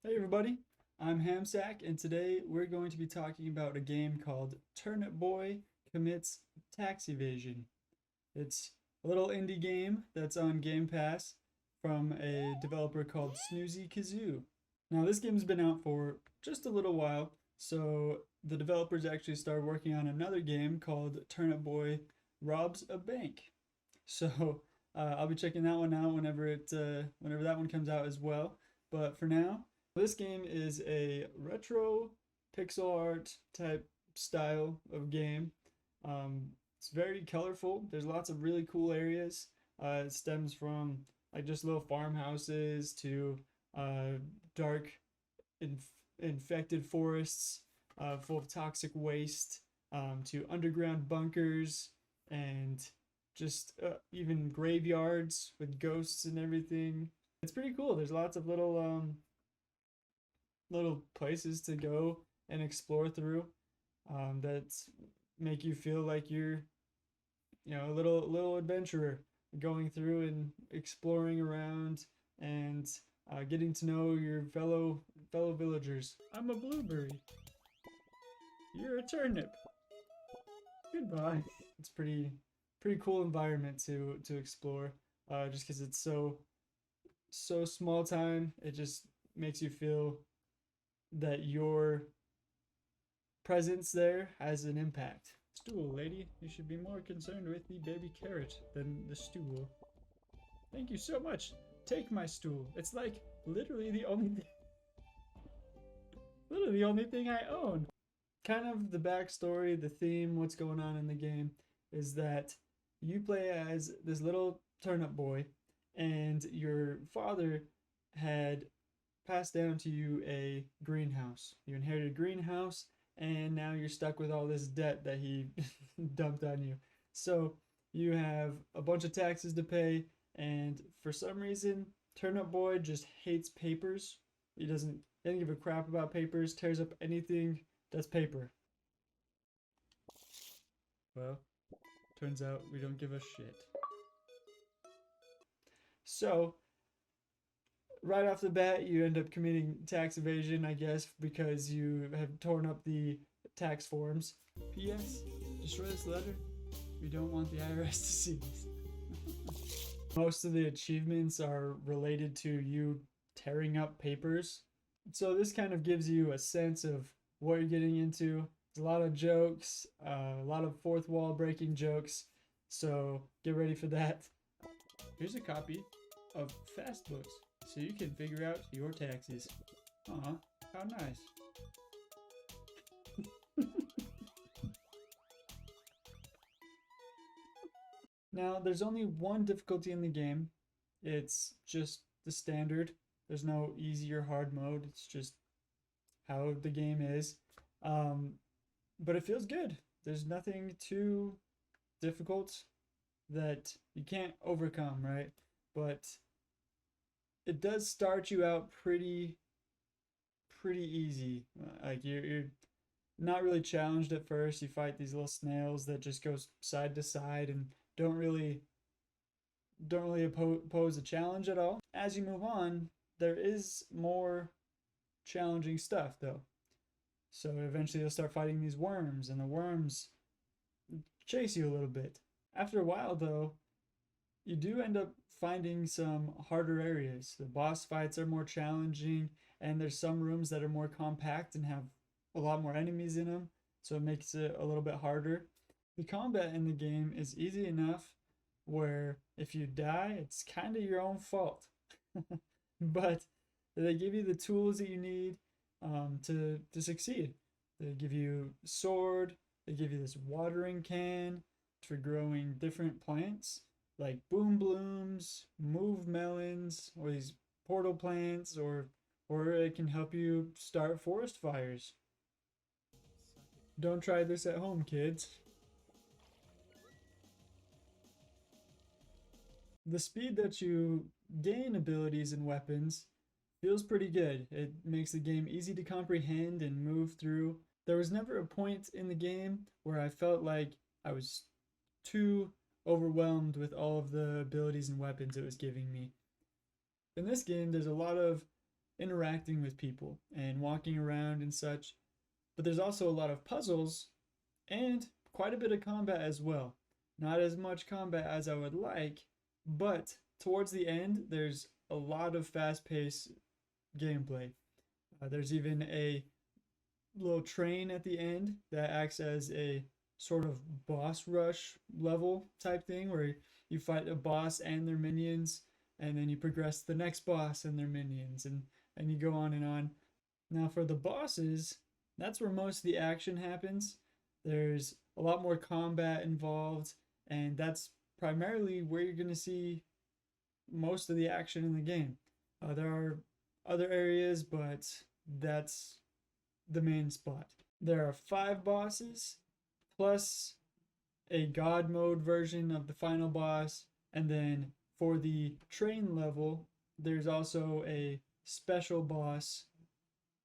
Hey everybody, I'm Hamsack, and today we're going to be talking about a game called Turnip Boy Commits Tax Evasion. It's a little indie game that's on Gamepass from a developer called Snoozy Kazoo. Now, this game's been out for just a little while, so the developers actually started working on another game called Turnip Boy Robs a Bank. So I'll be checking that one out whenever that one comes out as well. But for now, this game is a retro pixel art type style of game. It's very colorful. There's lots of really cool areas. It stems from like just little farmhouses to uh, dark infected forests full of toxic waste, to underground bunkers and just even graveyards with ghosts and everything. It's pretty cool. There's lots of little places to go and explore through that make you feel like you're a little adventurer going through and exploring around and getting to know your fellow villagers. I'm a blueberry. You're a turnip. Goodbye. It's pretty cool environment to explore. Just because it's so small time, it just makes you feel that your presence there has an impact. Stool, lady. You should be more concerned with the baby carrot than the stool. Thank you so much. Take my stool. It's like literally the only thing I own. Kind of the backstory, the theme, what's going on in the game is that you play as this little turnip boy, and your father had passed down to you a greenhouse. You inherited a greenhouse, and now you're stuck with all this debt that he dumped on you. So you have a bunch of taxes to pay, and for some reason, Turnip Boy just hates papers. He doesn't give a crap about papers, tears up anything that's paper. Well, turns out we don't give a shit. So, right off the bat, you end up committing tax evasion, I guess, because you have torn up the tax forms. P.S. Destroy this letter. We don't want the IRS to see this. Most of the achievements are related to you tearing up papers. So this kind of gives you a sense of what you're getting into. There's a lot of jokes, a lot of fourth wall breaking jokes. So get ready for that. Here's a copy of Fast Books, so you can figure out your taxes. Aw, how nice. Now, there's only one difficulty in the game. It's just the standard. There's no easy or hard mode. It's just how the game is. But it feels good. There's nothing too difficult that you can't overcome, right? But it does start you out pretty easy. Like you're not really challenged at first. You fight these little snails that just go side to side and don't really pose a challenge at all. As you move on, there is more challenging stuff though. So eventually you'll start fighting these worms, and the worms chase you a little bit. After a while though, you do end up finding some harder areas. The boss fights are more challenging, and there's some rooms that are more compact and have a lot more enemies in them, so it makes it a little bit harder. The combat in the game is easy enough where if you die, it's kind of your own fault. But they give you the tools that you need to succeed. They give you a sword, they give you this watering can for growing different plants like boom blooms, move melons, or these portal plants, or it can help you start forest fires. Don't try this at home, kids. The speed that you gain abilities and weapons feels pretty good. It makes the game easy to comprehend and move through. There was never a point in the game where I felt like I was too overwhelmed with all of the abilities and weapons it was giving me. In this game, there's a lot of interacting with people and walking around and such. But there's also a lot of puzzles and quite a bit of combat as well. Not as much combat as I would like, but towards the end, there's a lot of fast-paced gameplay. There's even a little train at the end that acts as a sort of boss rush level type thing where you fight a boss and their minions, and then you progress to the next boss and their minions, and you go on and on. Now for the bosses, that's where most of the action happens. There's a lot more combat involved, and that's primarily where you're going to see most of the action in the game. There are other areas, but that's the main spot. There are 5 bosses, plus a god mode version of the final boss, and then for the train level, there's also a special boss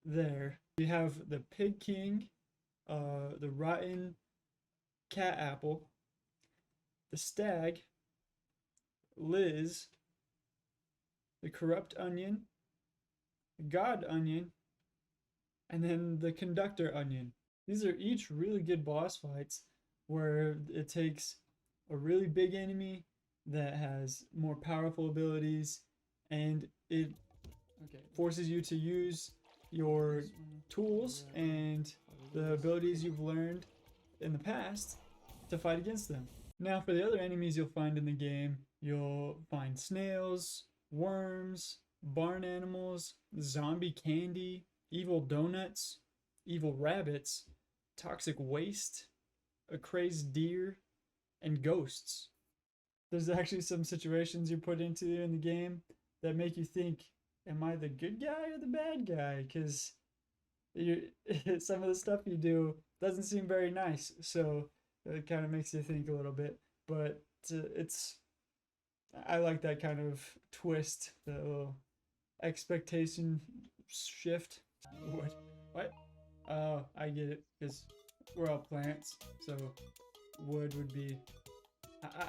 there. You have the Pig King, the Rotten Cat Apple, the Stag, Liz, the Corrupt Onion, the God Onion, and then the Conductor Onion. These are each really good boss fights where it takes a really big enemy that has more powerful abilities, and it forces you to use your tools and the abilities you've learned in the past to fight against them. Now for the other enemies you'll find in the game, you'll find snails, worms, barn animals, zombie candy, evil donuts, evil rabbits, toxic waste, a crazed deer, and ghosts. There's actually some situations you put into in the game that make you think, am I the good guy or the bad guy? Because some of the stuff you do doesn't seem very nice, so it kind of makes you think a little bit. But I like that kind of twist, the little expectation shift. What? Oh, I get it, because we're all plants, so wood would be,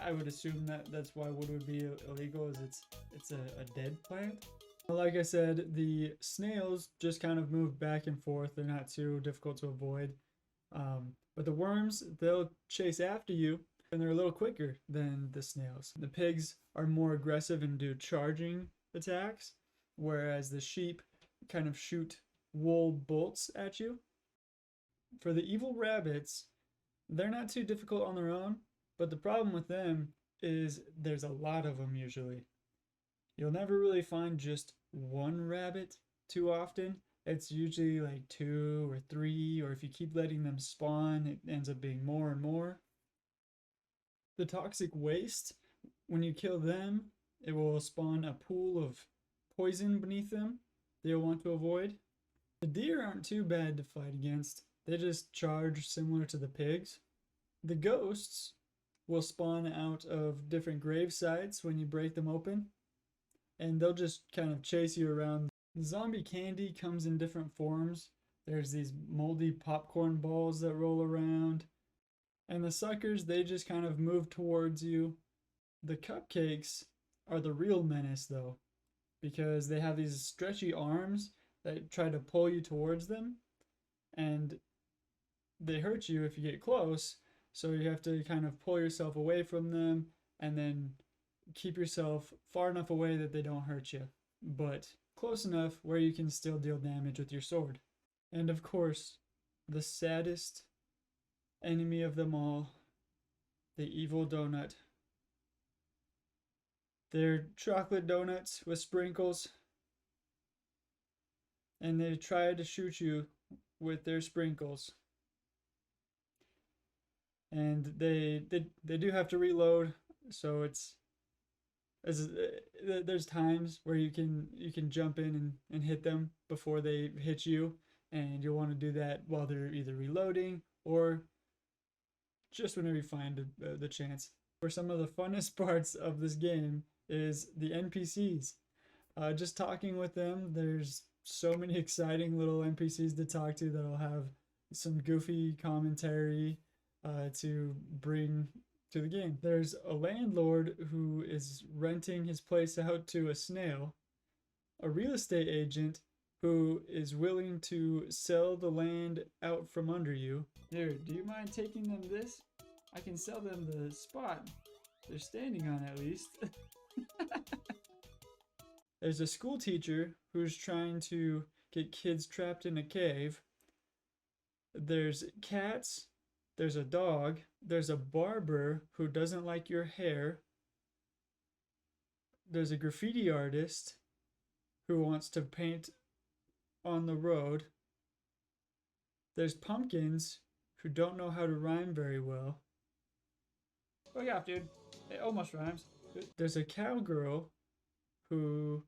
I would assume that's why wood would be illegal, is it's a dead plant. Like I said, the snails just kind of move back and forth. They're not too difficult to avoid. But the worms, they'll chase after you, and they're a little quicker than the snails. The pigs are more aggressive and do charging attacks, whereas the sheep kind of shoot wool bolts at you. For the evil rabbits, they're not too difficult on their own, but the problem with them is there's a lot of them usually. You'll never really find just one rabbit too often. It's usually like 2 or 3, or if you keep letting them spawn, it ends up being more and more. The toxic waste, when you kill them, it will spawn a pool of poison beneath them that you'll want to avoid. The deer aren't too bad to fight against. They just charge similar to the pigs. The ghosts will spawn out of different grave sites when you break them open, and they'll just kind of chase you around. Zombie candy comes in different forms. There's these moldy popcorn balls that roll around, and the suckers, they just kind of move towards you. The cupcakes are the real menace though, because they have these stretchy arms that try to pull you towards them, and they hurt you if you get close, so you have to kind of pull yourself away from them and then keep yourself far enough away that they don't hurt you, but close enough where you can still deal damage with your sword. And of course, the saddest enemy of them all, the evil donut. They're chocolate donuts with sprinkles, and they try to shoot you with their sprinkles. And they do have to reload, so there's times where you can jump in and hit them before they hit you, and you'll want to do that while they're either reloading or just whenever you find the chance. For some of the funnest parts of this game is the NPCs. Just talking with them, there's so many exciting little NPCs to talk to that'll have some goofy commentary to bring to the game. There's a landlord who is renting his place out to a snail, a real estate agent who is willing to sell the land out from under you. Here, do you mind taking them this? I can sell them the spot they're standing on at least. There's a school teacher who's trying to get kids trapped in a cave. There's cats. There's a dog. There's a barber who doesn't like your hair. There's a graffiti artist who wants to paint on the road. There's pumpkins who don't know how to rhyme very well. Oh yeah, dude. It almost rhymes. There's a cowgirl who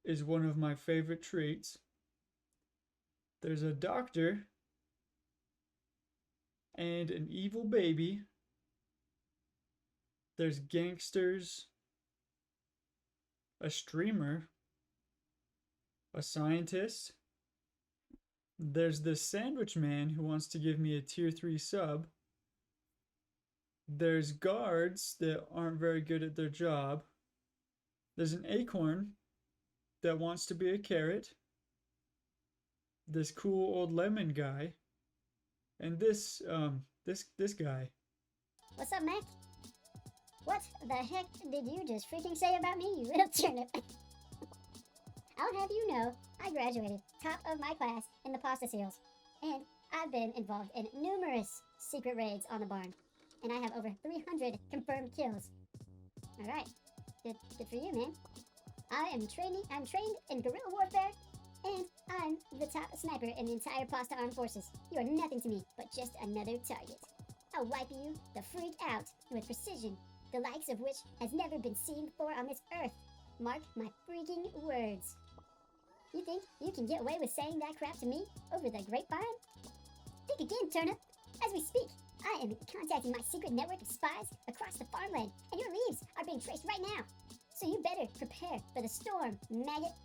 is one of my favorite treats. There's a doctor and an evil baby. There's gangsters, a streamer, a scientist. There's this sandwich man who wants to give me a tier 3 sub. There's guards that aren't very good at their job. There's an acorn that wants to be a carrot. This cool old lemon guy. And this guy. What's up, Mac? What the heck did you just freaking say about me, you little turnip? I'll have you know, I graduated top of my class in the pasta seals, and I've been involved in numerous secret raids on the barn, and I have over 300 confirmed kills. Alright, good for you, man. I'm trained in guerrilla warfare, and I'm the top sniper in the entire pasta armed forces. You are nothing to me, but just another target. I'll wipe you the freak out with precision, the likes of which has never been seen before on this earth. Mark my freaking words. You think you can get away with saying that crap to me over the grapevine? Think again, Turnip. As we speak, I am contacting my secret network of spies across the farmland, and your leads are being traced right now. So you better prepare for the storm, maggot.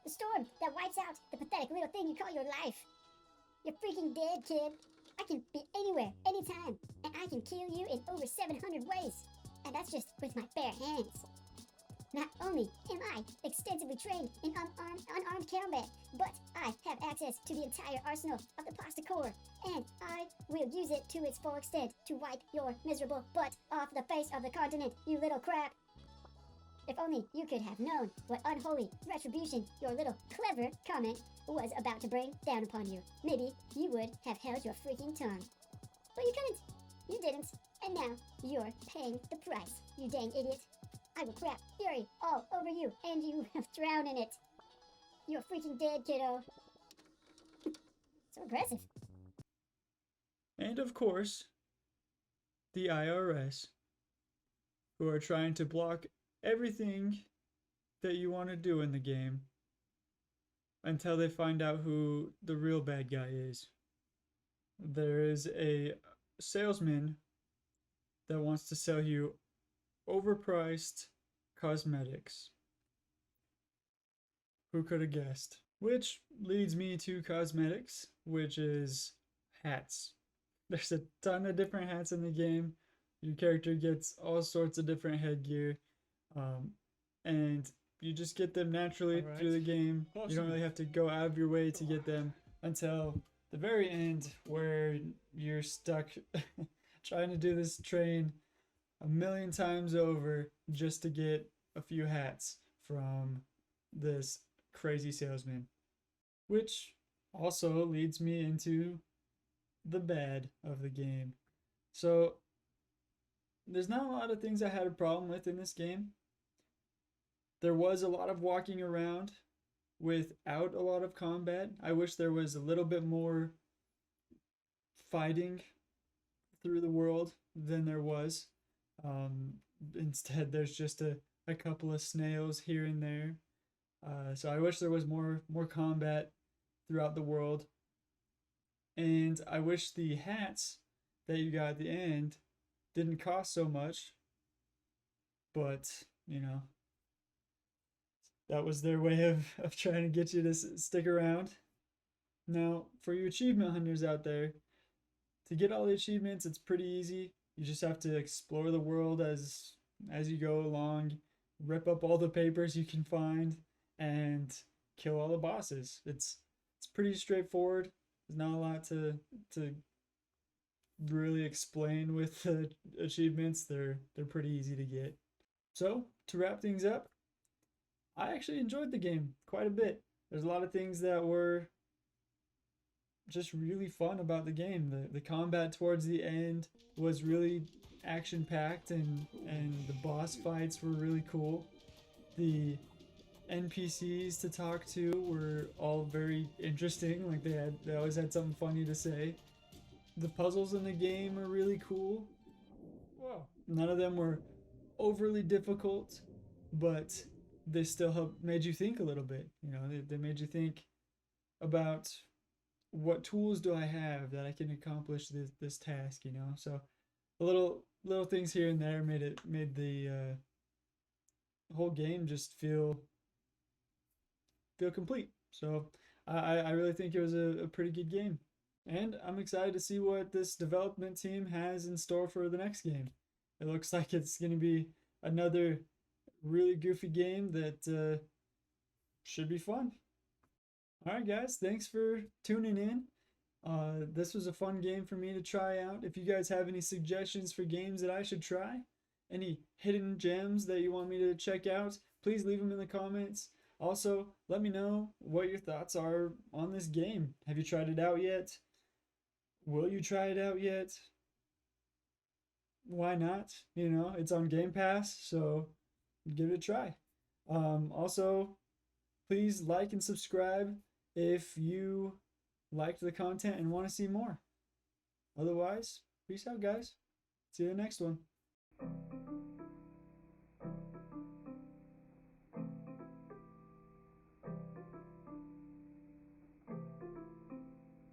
The storm that wipes out the pathetic little thing you call your life. You're freaking dead, kid. I can be anywhere, anytime, and I can kill you in over 700 ways. And that's just with my bare hands. Not only am I extensively trained in unarmed combat, but I have access to the entire arsenal of the pasta core, and I will use it to its full extent to wipe your miserable butt off the face of the continent, you little crap. If only you could have known what unholy retribution your little clever comment was about to bring down upon you. Maybe you would have held your freaking tongue. But you couldn't. You didn't. And now you're paying the price, you dang idiot. I will crap fury all over you, and you will drown in it. You're freaking dead, kiddo. So aggressive. And of course, the IRS, who are trying to block everything that you want to do in the game until they find out who the real bad guy is. There is a salesman that wants to sell you overpriced cosmetics. Who could have guessed? Which leads me to cosmetics, which is hats. There's a ton of different hats in the game. Your character gets all sorts of different headgear. And you just get them naturally through the game. You don't really have to go out of your way to get them until the very end, where you're stuck trying to do this train a million times over just to get a few hats from this crazy salesman. Which also leads me into the bad of the game. So there's not a lot of things I had a problem with in this game. There was a lot of walking around without a lot of combat. I wish there was a little bit more fighting through the world than there was. Instead, there's just a couple of snails here and there. So I wish there was more combat throughout the world. And I wish the hats that you got at the end didn't cost so much. But, you know, that was their way of trying to get you to stick around. Now, for you achievement hunters out there, to get all the achievements, it's pretty easy. You just have to explore the world as you go along, rip up all the papers you can find, and kill all the bosses. It's pretty straightforward. There's not a lot to really explain with the achievements. They're pretty easy to get. So to wrap things up, I actually enjoyed the game quite a bit. There's a lot of things that were just really fun about the game. The combat towards the end was really action packed, and the boss fights were really cool. The NPCs to talk to were all very interesting. Like they always had something funny to say. The puzzles in the game are really cool. Whoa. None of them were overly difficult, but they still made you think a little bit. You know, they made you think about what tools do I have that I can accomplish this task. You know, so a little things here and there made the whole game just feel complete. So I really think it was a pretty good game. And I'm excited to see what this development team has in store for the next game. It looks like it's going to be another really goofy game that should be fun. All right, guys, thanks for tuning in. This was a fun game for me to try out. If you guys have any suggestions for games that I should try, any hidden gems that you want me to check out, please leave them in the comments. Also, let me know what your thoughts are on this game. Have you tried it out yet? Will you try it out yet? Why not? You know, it's on Gamepass, so give it a try. Also, please like and subscribe if you liked the content and want to see more. Otherwise, peace out, guys. See you in the next one.